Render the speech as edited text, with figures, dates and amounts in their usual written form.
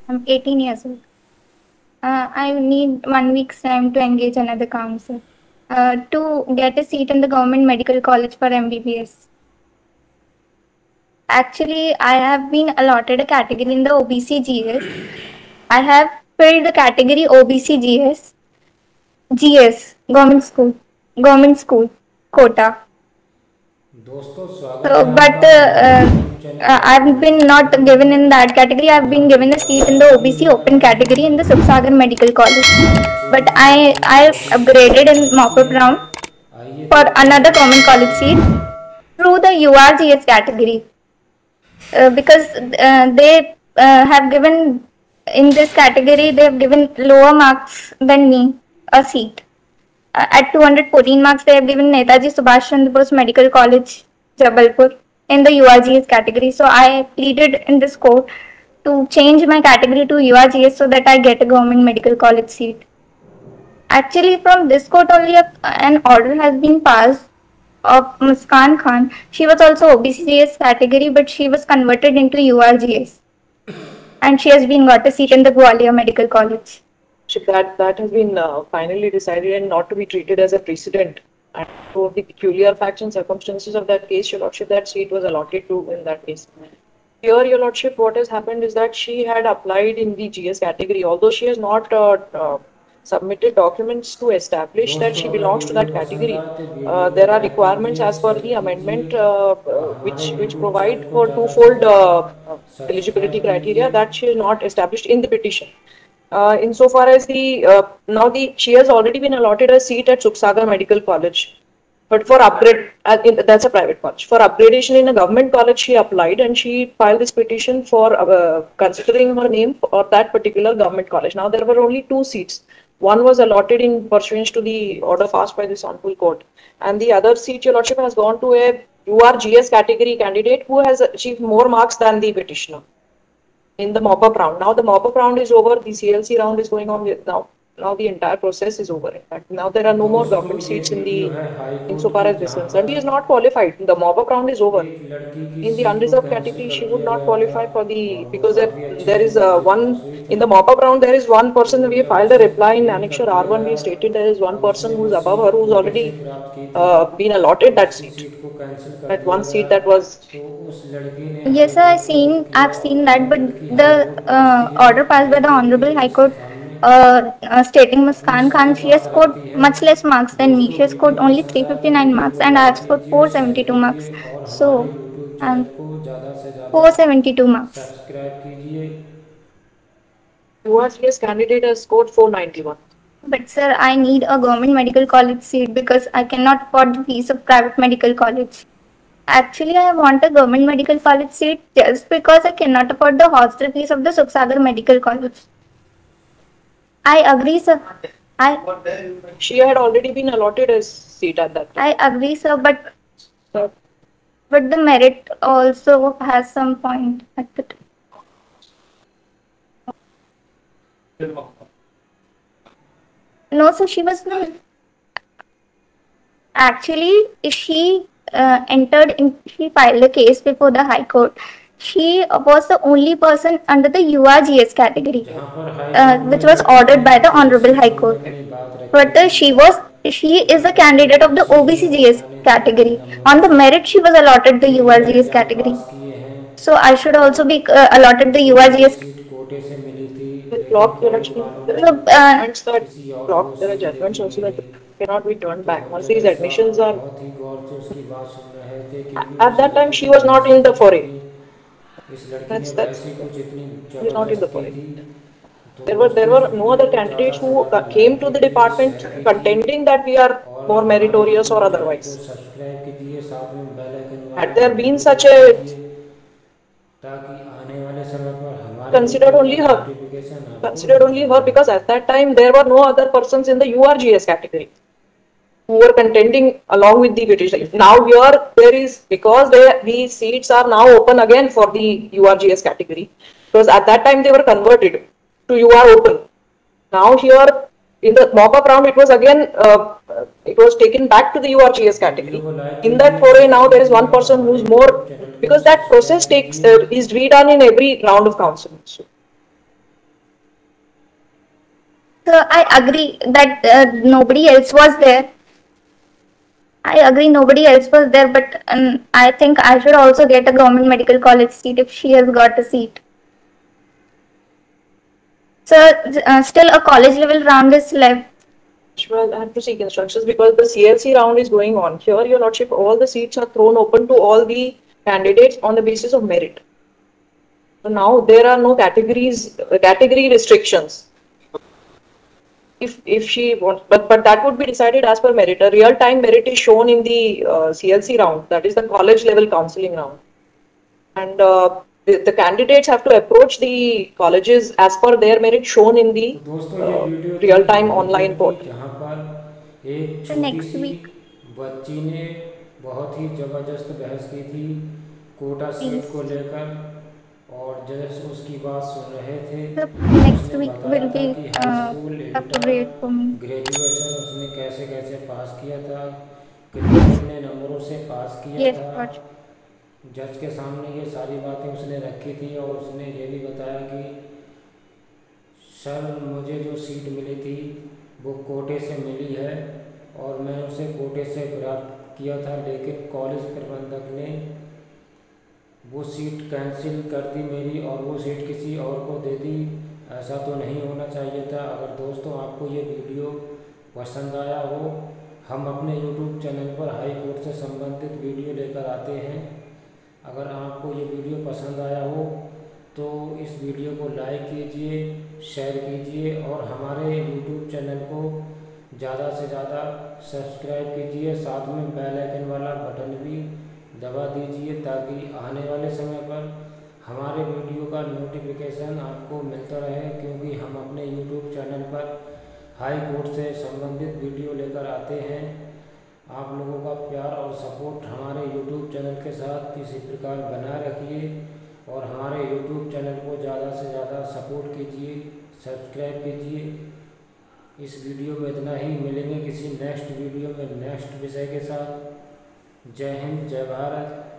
I'm 18 years old. I need 1 week's time to engage another counsel to get a seat in the government medical college for MBBS. Actually, I have been allotted a category in the OBC GS. I have filled the category OBC GS, government school, quota. दोस्तों स्वागत So, है but आपका हमारे YouTube channel I've performance been not expert में। given in that category. I've जहां been पर given a seat in the आपकी OBC open लगातार category in the मेहनत Subsagar Medical College. But छोटी सी I छोटी I कोशिश upgraded सफल in होती mop-up है। round आइए for देखते हैं another कि common कैसे college seat होता है। through the URGS category because they have given in this category they have given lower marks than me a seat. At 214 marks, they have given Netaji Subhash Chandra Bose Medical College, Jabalpur, in the URGS category. So I pleaded in this court to change my category to URGS so that I get a government medical college seat. Actually, from this court only an order has been passed of Muskan Khan. She was also OBCS category, but she was converted into URGS, and she has been got a seat in the Gwalior Medical College. That has been finally decided and not to be treated as a precedent. And for the peculiar facts and circumstances of that case, Your Lordship, that seat was allotted to in that case. Here, Your Lordship, what has happened is that she had applied in the GS category, although she has not submitted documents to establish that दोस्तों she अगर belongs to video that पसंद category. आए तो video को There are like requirements कीजिए, as per share the कीजिए amendment, और हमारे which यूट्यूब चैनल provide को for ज़्यादा से twofold ज़्यादा eligibility सब्सक्राइब criteria कीजिए। that she is not established in the petition. Insofar as the now the she has already been allotted a seat at Suksagar Medical College, but for upgrade, that's a private college. For upgradation in a government college, she applied and she filed this petition for considering her name for that particular government college. Now there were only two seats. One was allotted in pursuance to the order passed by the Sonpul court, and the other seat, Your Lordship, has gone to a URGS category candidate who has achieved more marks than the petitioner in the mop-up round. Now the mop-up round is over. The CLC round is going on now. Now the entire process is over. In fact, now there are no more दोस्तों government ये seats in video the है high court insofar की, as this is जहां concerned. She पर is not qualified. The mop-up round is over. एक लड़की की In the seat को unreserved कैंसिल category, कर she would दिया not गया था qualify for the और वो because काफ़ी अच्छे there से is बातचीत one पास हुई in थी। the mop-up round. There is one person. तो We filed a जज reply in ये Annexure कर दिया R1. We stated there is one और person उसने who वो is above her seat who is वो कैसे already प्राप्त की थी, been allotted that उसकी seat. सीट को कैंसिल कर That दिया one गया। seat that was तो उस लड़की ने Yes, हाई sir, कोर्ट का रुख किया I've और seen that, एक but लड़की हाई the कोर्ट पहुंचती है। order passed high by the court के Honorable High उसके Court सामने stating अपनी Muskan Khan, शर्त she has बात scored रखती है। much less marks than me. दोस्तों She has scored video only पसंद आए तो 359 वीडियो marks, को and I like have scored कीजिए, शेयर 472 marks. कीजिए और हमारे So, यूट्यूब चैनल um, को ज़्यादा से ज़्यादा 472 marks. सब्सक्राइब कीजिए। URGS candidate has scored 491. But sir, I need a government medical college seat because I cannot afford the fees of private medical college. Actually, I want a government medical college seat just because I cannot afford the hostel fees of the Suksagar Medical College. I agree, sir. I She had already been allotted a seat at that time. I agree, sir, but So, the merit also has some point at the No, so she was not. Actually, she filed a case before the High Court. She was the only person under the URGS category, जहां पर high court which ने was लड़की ordered की by the Honorable High SSC में Court. अपनी बात रखी But थी she और is a लड़की candidate of the अच्छे से OBCGS पढ़ी लिखी है, category. On नंबर the से merit, she was allotted the एक बार URGS एग्ज़ाम category. पास किए हैं। So I should also be allotted the उनको ये URGS. सीट कोटे से मिली थी, with लेकिन clock, there are कॉलेज वालों ने So, judgments that किसी और को clock, there are seat they judgments the also गई। that cannot be turned तो back. Once these जज admissions साहब are बहुत ही गौर से उसकी बात सुन रहे थे, क्योंकि at उस that time लड़की she की was not in वैसी the कुछ foray. इतनी इस लड़की ने That's वैसी कुछ इतनी she is not in the ज़बरदस्त की foray. थी। तो There दोस्तों इस were no वीडियो other को ज़्यादा candidates से who ज़्यादा came लाइक to the कीजिए, department शेयर कीजिए contending that we are और more हमारे meritorious or यूट्यूब चैनल को otherwise. सब्सक्राइब कीजिए, साथ में बेल आइकन वाले Had there घंटे been को such दबा a दीजिए ताकि आने वाले समय पर हमारे considered वीडियो only का her, नोटिफिकेशन आपको considered only मिलता her रहे। because at that time there were no other persons in the URGS category who were contending along with the petition. Now here there is because these seats are now open again for the URGS category because at that time they were converted to UR open. Now here in the mop-up round it was again it was taken back to the URGS video category. को like In that कीजिए, foray share now there is one कीजिए और person हमारे who's YouTube more channel को because that subscribe process takes कीजिए। is redone in every round of counseling. So So I agree that nobody else was there. I agree nobody else was there, but I think I should also get a government medical college seat if she has got a seat. So still a college level round is left. Well, I have to seek instructions because the CLC round is going on. Here, Your Lordship, all the seats are thrown open to all the candidates on the basis of merit. So now there are no category restrictions. If she wants, but that would be decided as per merit. A real time merit is shown in the CLC round, that is the college level counseling round, and the candidates have to approach the colleges as per their merit shown in the दोस्तों ये video थी real time Belgium online की, portal. जहाँ पर एक So छोटी next सी week, बच्ची ने बहुत ही ज़बरदस्त बहस की थी कोटा please. सीट को लेकर, और जज उसकी बात सुन रहे थे। So next उसने week बताया will था be कि high school, up to inter, grade for me. Graduation उसने कैसे कैसे पास किया था, कितने कितने नंबरों से पास किया Yes, था। Raj. जज के सामने ये सारी बातें उसने रखी थी, और उसने ये भी बताया कि सर मुझे जो सीट मिली थी वो कोटे से मिली है, और मैं उसे कोटे से प्राप्त किया था, लेकिन कॉलेज प्रबंधक ने वो सीट कैंसिल कर दी मेरी, और वो सीट किसी और को दे दी। ऐसा तो नहीं होना चाहिए था। अगर दोस्तों आपको ये वीडियो पसंद आया हो, हम अपने YouTube चैनल पर हाई कोर्ट से संबंधित वीडियो लेकर आते हैं। अगर आपको ये वीडियो पसंद आया हो तो इस वीडियो को लाइक कीजिए, शेयर कीजिए, और हमारे YouTube चैनल को ज़्यादा से ज़्यादा सब्सक्राइब कीजिए। साथ में बेल आइकन वाला बटन भी दबा दीजिए, ताकि आने वाले समय पर हमारे वीडियो का नोटिफिकेशन आपको मिलता रहे, क्योंकि हम अपने YouTube चैनल पर हाई कोर्ट से संबंधित वीडियो लेकर आते हैं। आप लोगों का प्यार और सपोर्ट हमारे YouTube चैनल के साथ इसी प्रकार बनाए रखिए, और हमारे YouTube चैनल को ज़्यादा से ज़्यादा सपोर्ट कीजिए, सब्सक्राइब कीजिए। इस वीडियो में इतना ही, मिलेंगे किसी नेक्स्ट वीडियो में नेक्स्ट विषय के साथ। जय हिंद, जय भारत।